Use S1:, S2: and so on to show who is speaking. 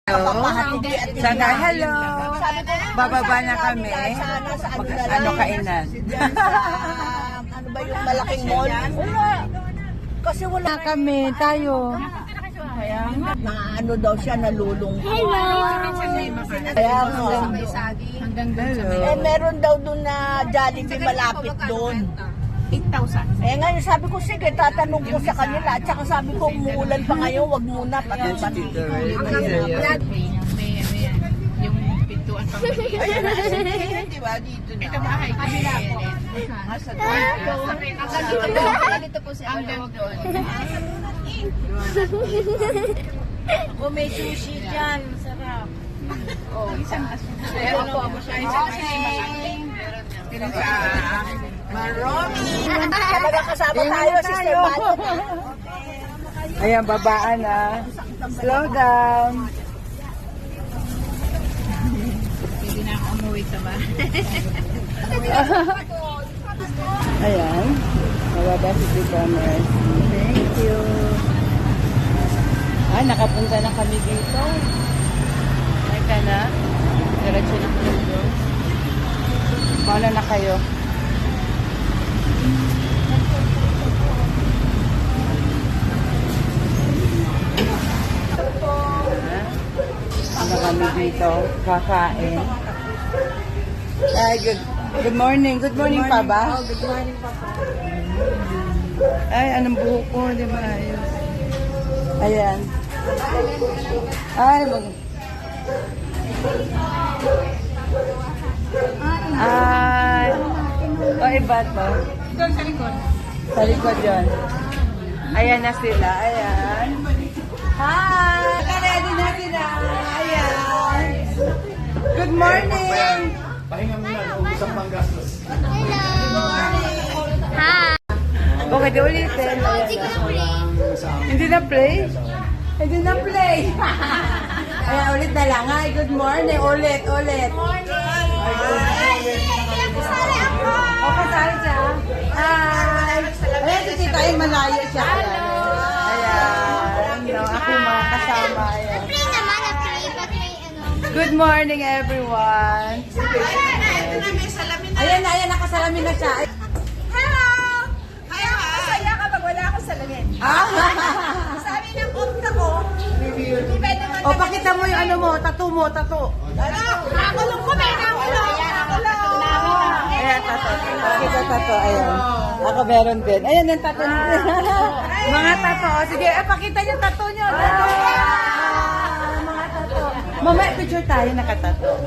S1: Sana, hello. Bababa na kami. Ano kainan?
S2: Ano ba yung malaking mall? Wala. Kasi wala
S1: Kami, tayo.
S2: na ano daw siya, nalulungkot.
S3: Hello!
S2: Kaya
S3: Hanggang doon.
S2: eh, meron daw doon na Jollibee malapit doon.
S3: 8,000.
S2: Eh ngayon sabi ko, sige, tatanong ko sa kanila. At saka sabi ko, umuulan pa ngayon, wag muna. Pati
S3: Yung pintuan pa.
S2: di ba, dito na.
S3: Ito bahay. Kabila po. Dito po siya. Hanggang doon.
S2: Oh, may sushi dyan. Masarap.
S3: Oh, isang meron po ako siya. Meron sa
S2: Marami. Talaga kasama tayo, Sister Bato.
S1: Ayan, babaan na. Slow down.
S3: Pwede na ako umuwi sa bahay.
S1: Ayan. Bababa si Tita Mercy. Thank you. Nakapunta na kami dito. Ay ka na. Diretso na kami doon. Paano na kayo? Ano kami dito? Kakain. Ay, good morning. Good morning pa ba?
S2: Good morning, Papa.
S1: Ay, anong buhok ko, di ba? Ayos. Ayan. Ay, Ay. O, iba to.
S3: Doon sa likod.
S1: Sa likod yun. Ayan na sila. Ayan. Hi! Ready na sila. Ayan. Good morning!
S4: Pahinga muna, naubos ang panggastos.
S1: Okay, di ulitin. Hindi na play? Hindi na play. Ayan, ulit na lang. Hi, good morning. Ulit. Good morning. O, kasali siya. Hi. Ayan, si Tita ay malayo siya. Ayan. No, ako yung mga kasama. Ayan. Good morning, everyone. Ayan na, nakasalamin na siya.
S2: Masaya ka pag wala akong salamin. Sabi ng kumta ko,
S1: O, pakita mo yung ano mo, tattoo mo, tattoo.
S2: nakulong ko, may nakulong.
S1: Ayan, tattoo. Pakita tattoo, ayan. Ako meron din. Ayan, yung tattoo. Mga tattoo. Sige, pakita yung tattoo nyo. Tattoo. Mga tattoo. Mamaya, picture tayo nakatattoo.